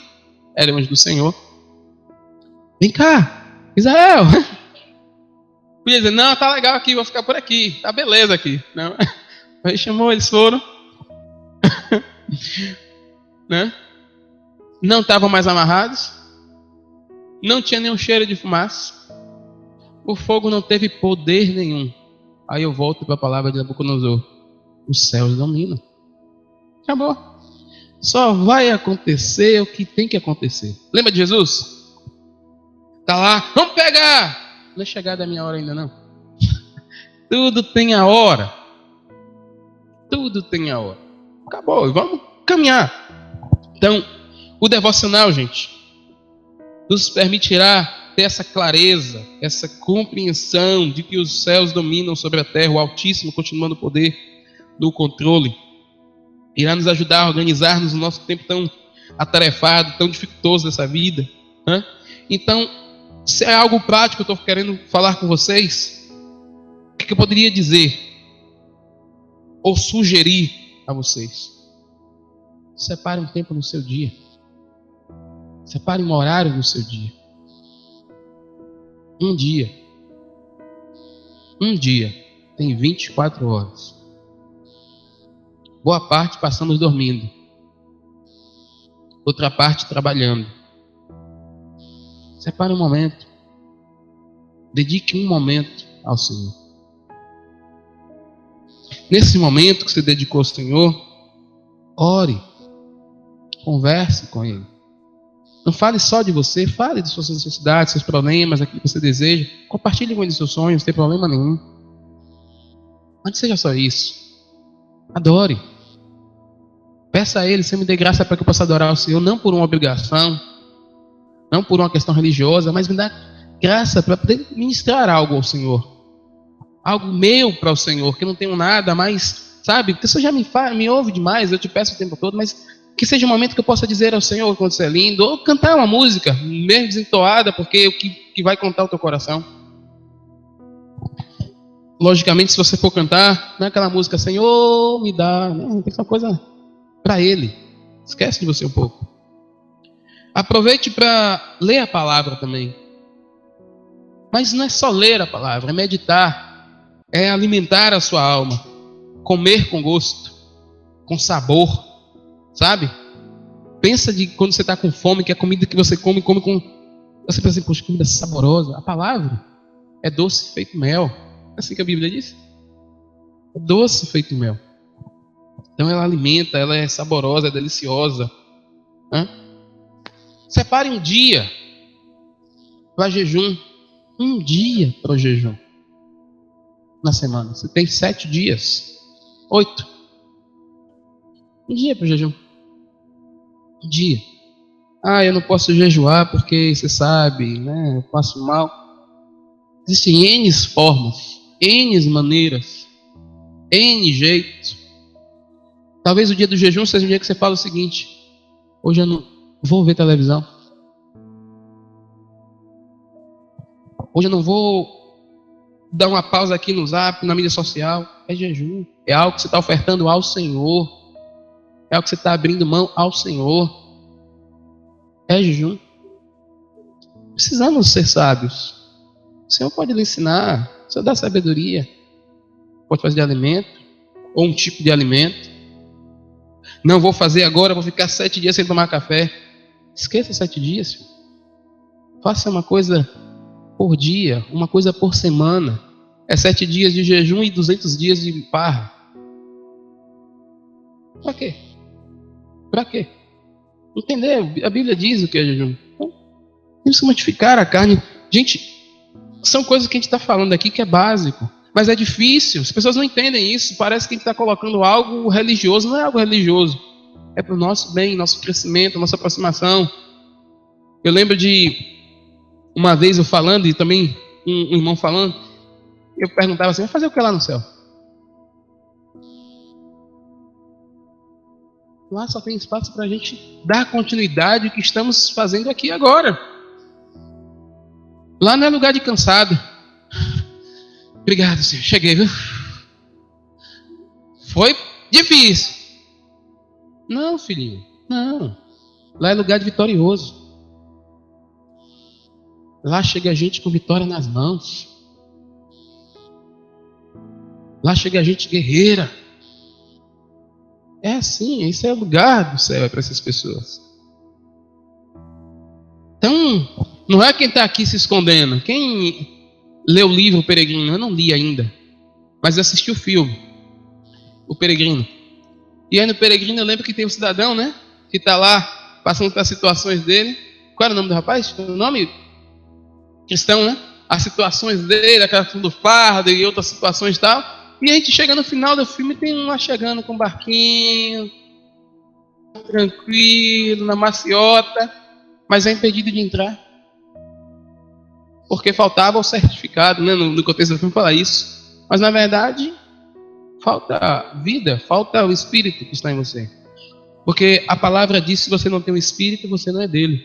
A: era anjo do Senhor. Vem cá, Israel. Podia dizer, não, tá legal aqui, vou ficar por aqui, tá beleza aqui. Não. O rei chamou, eles foram. Né? Não estavam mais amarrados. Não tinha nenhum cheiro de fumaça. O fogo não teve poder nenhum. Aí eu volto para a palavra de Nabucodonosor. Os céus dominam. Acabou. Só vai acontecer o que tem que acontecer. Lembra de Jesus? Tá lá, vamos pegar. Não é chegada a minha hora ainda não. Tudo tem a hora. Tudo tem a hora. Acabou, vamos caminhar. Então, o devocional, gente, nos permitirá ter essa clareza, essa compreensão de que os céus dominam sobre a terra, o Altíssimo continua no poder do controle. Irá nos ajudar a organizar-nos no nosso tempo tão atarefado, tão dificultoso dessa vida. Né? Então, se é algo prático que eu estou querendo falar com vocês, o que eu poderia dizer ou sugerir a vocês? Separe um tempo no seu dia. Separe um horário no seu dia. Um dia tem 24 horas. Boa parte passamos dormindo. Outra parte trabalhando. Separe um momento. Dedique um momento ao Senhor. Nesse momento que você dedicou ao Senhor, ore. Converse com Ele. Não fale só de você, fale de suas necessidades, seus problemas, aquilo que você deseja. Compartilhe com Ele seus sonhos, não tem problema nenhum. Mas seja só isso. Adore. Peça a Ele, Senhor, me dê graça para que eu possa adorar o Senhor, não por uma obrigação, não por uma questão religiosa, mas me dá graça para poder ministrar algo ao Senhor. Algo meu para o Senhor, que eu não tenho nada, mas, sabe, porque você já me ouve demais, eu te peço o tempo todo, mas que seja um momento que eu possa dizer ao Senhor quando você é lindo, ou cantar uma música, mesmo desentoada, porque é o que vai contar o teu coração. Logicamente, se você for cantar, não é aquela música, Senhor, me dá, não, tem que ser uma coisa para Ele. Esquece de você um pouco. Aproveite para ler a palavra também. Mas não é só ler a palavra, é meditar, é alimentar a sua alma, comer com gosto, com sabor, sabe? Pensa de quando você está com fome, que a comida que você come com... Você pensa assim, poxa, comida saborosa. A palavra é doce feito mel. É assim que a Bíblia diz? É doce feito mel. Então ela alimenta, ela é saborosa, é deliciosa. Separe um dia para jejum. Um dia para o jejum. Na semana. Você tem 7 dias. 8. Um dia para o jejum. Um dia. Ah, eu não posso jejuar porque você sabe, né? Eu passo mal. Existem N formas, N maneiras, N jeitos. Talvez o dia do jejum seja um dia que você fala o seguinte: hoje eu não vou ver televisão. Hoje eu não vou dar uma pausa aqui no Zap, na mídia social. É jejum. É algo que você está ofertando ao Senhor. É algo que você está abrindo mão ao Senhor. É jejum. Precisamos ser sábios. O Senhor pode lhe ensinar. O Senhor dá sabedoria. Pode fazer de alimento. Ou um tipo de alimento. Não vou fazer agora, vou ficar 7 dias sem tomar café. Esqueça 7 dias. Filho. Faça uma coisa por dia, uma coisa por semana. É 7 dias de jejum e 200 dias de farra. Para quê? Para quê? Entender? A Bíblia diz o que é jejum. Então, temos que mortificar a carne. Gente, são coisas que a gente está falando aqui que é básico. Mas é difícil. As pessoas não entendem isso. Parece que a gente está colocando algo religioso. Não é algo religioso. É para o nosso bem, nosso crescimento, nossa aproximação. Eu lembro de uma vez eu falando, e também um irmão falando, eu perguntava assim: vai fazer o que lá no céu? Lá só tem espaço para a gente dar continuidade ao que estamos fazendo aqui agora. Lá não é lugar de cansado. Obrigado, Senhor. Cheguei, viu? Foi difícil. Não, filhinho. Não. Lá é lugar de vitorioso. Lá chega a gente com vitória nas mãos. Lá chega a gente guerreira. É assim, esse é o lugar do céu para essas pessoas. Então, não é quem está aqui se escondendo. Quem leu o livro O Peregrino, eu não li ainda, mas assisti o filme O Peregrino. E aí no Peregrino eu lembro que tem um cidadão, né, que está lá passando pelas situações dele. Qual era o nome do rapaz? O nome cristão, né? As situações dele, aquela questão do fardo e outras situações e tal. E a gente chega no final do filme e tem um lá chegando com um barquinho, tranquilo, na maciota, mas é impedido de entrar. Porque faltava o certificado, né? No contexto do filme fala isso. Mas na verdade, falta vida, falta o Espírito que está em você. Porque a palavra diz: se você não tem o Espírito, você não é dele.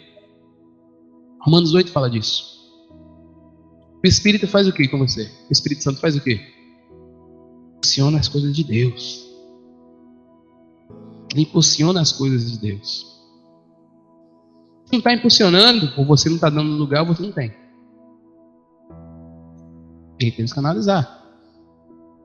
A: Romanos 8 fala disso. O Espírito faz o que com você? O Espírito Santo faz o que? Impulsiona as coisas de Deus. Ele impulsiona as coisas de Deus. Se não está impulsionando, ou você não está dando lugar, você não tem. E temos que analisar.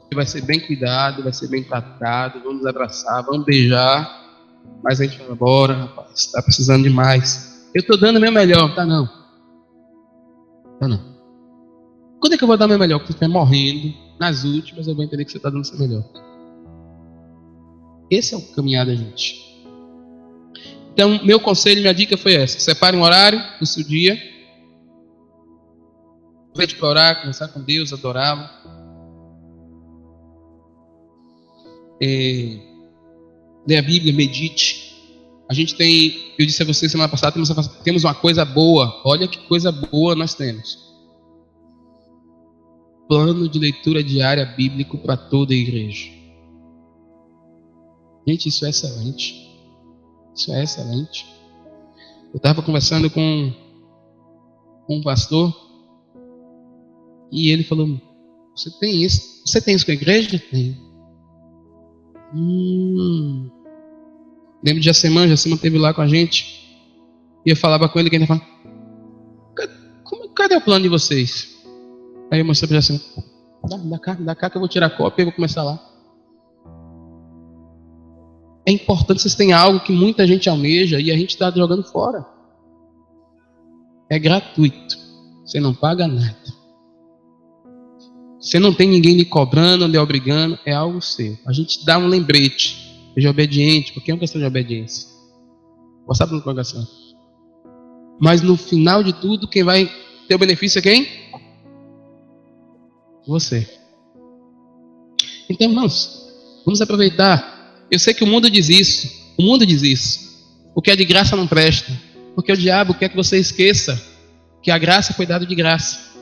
A: Você vai ser bem cuidado, vai ser bem tratado, vamos abraçar, vamos beijar. Mas a gente fala: bora, rapaz, está precisando demais. Eu estou dando o meu melhor. Tá não. Tá não. Quando é que eu vou dar o meu melhor? Quando você estiver morrendo, nas últimas, eu vou entender que você está dando o seu melhor. Esse é o caminhar da gente. Então, meu conselho, minha dica foi essa: separe um horário do seu dia. Aproveite para orar, conversar com Deus, adorá-lo. Lê a Bíblia, medite. A gente tem, eu disse a vocês semana passada, temos uma coisa boa. Olha que coisa boa nós temos. Plano de leitura diária bíblico para toda a igreja. Gente, isso é excelente. Isso é excelente. Eu estava conversando com um pastor e ele falou: você tem isso? Você tem isso com a igreja? Tem. Lembro de Jaceman esteve lá com a gente. E eu falava com ele, que ele falava: cadê o plano de vocês? Aí eu mostrei para Jaceman: dá cá que eu vou tirar a cópia e vou começar lá. É importante, vocês têm algo que muita gente almeja e a gente está jogando fora. É gratuito. Você não paga nada. Você não tem ninguém lhe cobrando, lhe obrigando. É algo seu. A gente dá um lembrete. Seja obediente, porque é uma questão de obediência. Gostar da congregação. Mas no final de tudo, quem vai ter o benefício é quem? Você. Então, irmãos, vamos aproveitar. Eu sei que o mundo diz isso. O mundo diz isso. O que é de graça não presta. Porque o diabo quer que você esqueça que a graça foi dada de graça.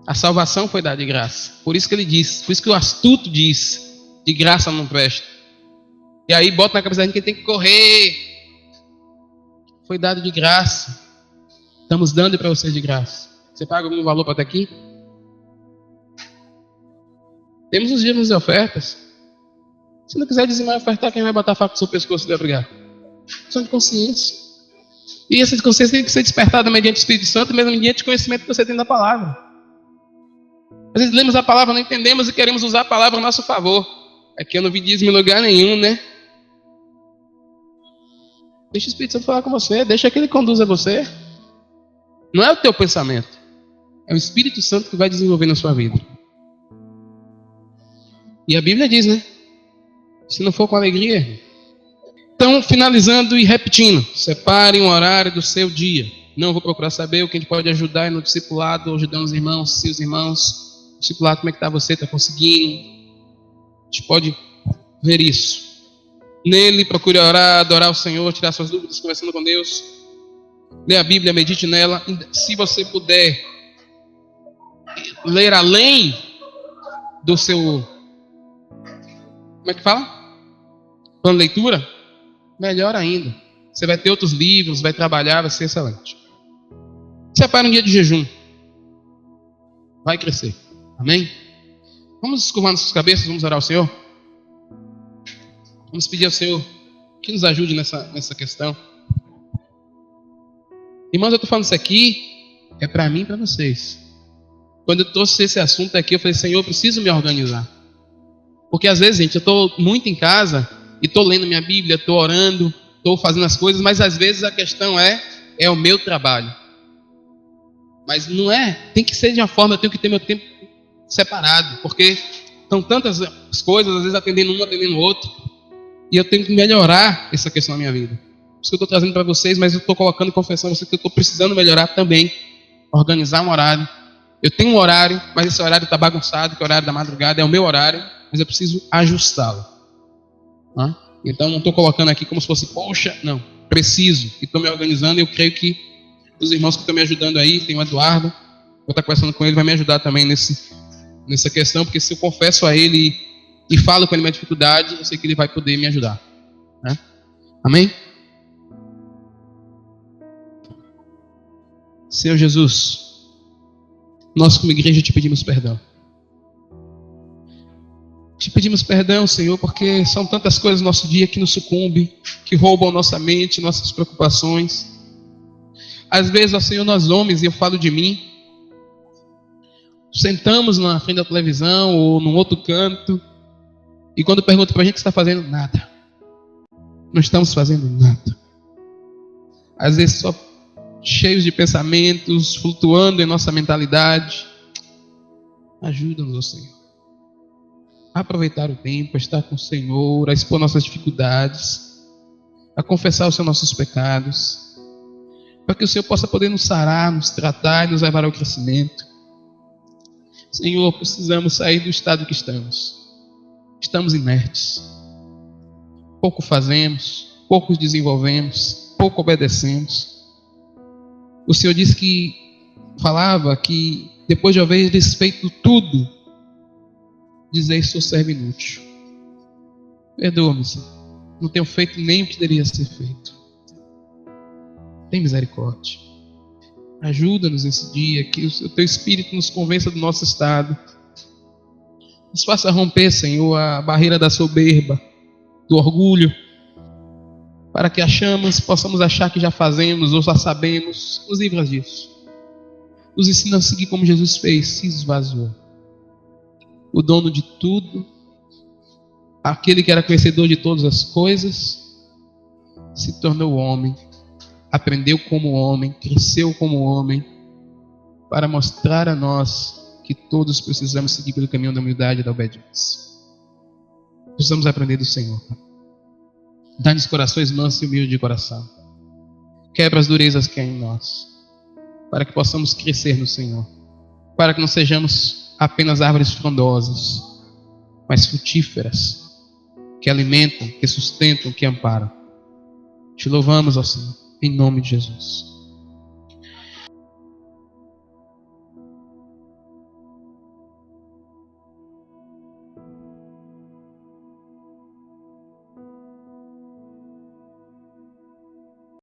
A: A salvação foi dada de graça. Por isso que ele diz, por isso que o astuto diz, de graça não presta. E aí bota na cabeça da gente que tem que correr. Foi dado de graça. Estamos dando para vocês de graça. Você paga algum valor para estar aqui? Temos os dízimos e ofertas. Se não quiser dizimar e ofertar, quem vai botar a faca no seu pescoço e vai brigar? Questão de consciência. E essa consciência tem que ser despertada mediante o Espírito Santo, mesmo mediante o conhecimento que você tem da palavra. Às vezes lemos a palavra, não entendemos e queremos usar a palavra a nosso favor. Aqui eu não vi dízimo em lugar nenhum, né? Deixa o Espírito Santo falar com você, deixa que ele conduza você. Não é o teu pensamento, é o Espírito Santo que vai desenvolver na sua vida. E a Bíblia diz, né? Se não for com alegria. Então, finalizando e repetindo, separe um horário do seu dia. Não vou procurar saber o que a gente pode ajudar no discipulado, ajudando os irmãos, se os irmãos, discipulado, como é que está você, está conseguindo. A gente pode ver isso. Nele, procure orar, adorar o Senhor, tirar suas dúvidas, conversando com Deus. Lê a Bíblia, medite nela. Se você puder ler além do seu... Como é que fala? Plano de leitura? Melhor ainda. Você vai ter outros livros, vai trabalhar, vai ser excelente. Separe um dia de jejum. Vai crescer. Amém? Vamos escovar nossas cabeças, vamos orar ao Senhor? Vamos pedir ao Senhor que nos ajude nessa questão. Irmãos, eu estou falando isso aqui, é para mim e para vocês. Quando eu trouxe esse assunto aqui, eu falei, Senhor, eu preciso me organizar. Porque às vezes, gente, eu estou muito em casa e estou lendo minha Bíblia, estou orando, estou fazendo as coisas, mas às vezes a questão é o meu trabalho. Mas não é, tem que ser de uma forma, eu tenho que ter meu tempo separado, porque são tantas coisas, às vezes atendendo um, atendendo o outro, e eu tenho que melhorar essa questão na minha vida. Por isso que eu estou trazendo para vocês, mas eu estou colocando em confessão a vocês que eu estou precisando melhorar também, organizar um horário. Eu tenho um horário, mas esse horário está bagunçado, que é o horário da madrugada, é o meu horário, mas eu preciso ajustá-lo. Então não estou colocando aqui como se fosse, poxa, não, preciso, e estou me organizando, e eu creio que os irmãos que estão me ajudando aí, tem o Eduardo, vou estar conversando com ele, vai me ajudar também nessa questão, porque se eu confesso a ele e falo com ele minha dificuldade, eu sei que ele vai poder me ajudar. Né? Amém? Senhor Jesus, nós como igreja te pedimos perdão. Te pedimos perdão, Senhor, porque são tantas coisas no nosso dia que nos sucumbe, que roubam nossa mente, nossas preocupações. Às vezes, ó Senhor, nós homens, e eu falo de mim, sentamos na frente da televisão ou num outro canto, e quando perguntam para a gente o que está fazendo, nada. Não estamos fazendo nada. Às vezes só cheios de pensamentos, flutuando em nossa mentalidade. Ajuda-nos, ó Senhor, a aproveitar o tempo, a estar com o Senhor, a expor nossas dificuldades, a confessar os nossos pecados, para que o Senhor possa poder nos sarar, nos tratar e nos levar ao crescimento. Senhor, precisamos sair do estado que estamos. Estamos inertes. Pouco fazemos, pouco desenvolvemos, pouco obedecemos. O Senhor disse que, falava que depois de haveres feito tudo, dizer sou servo inútil. Perdoa-me, Senhor. Não tenho feito nem o que deveria ser feito. Tem misericórdia. Ajuda-nos esse dia, que o Teu Espírito nos convença do nosso estado. Nos faça romper, Senhor, a barreira da soberba, do orgulho, para que possamos achar que já fazemos ou já sabemos. Nos livra disso. Nos ensina a seguir como Jesus fez, se esvaziou. O dono de tudo, aquele que era conhecedor de todas as coisas, se tornou homem, aprendeu como homem, cresceu como homem, para mostrar a nós que todos precisamos seguir pelo caminho da humildade e da obediência. Precisamos aprender do Senhor. Dá-nos corações mansos e humildes de coração. Quebra as durezas que há em nós, para que possamos crescer no Senhor, para que não sejamos apenas árvores frondosas, mas frutíferas, que alimentam, que sustentam, que amparam. Te louvamos, ó Senhor, em nome de Jesus.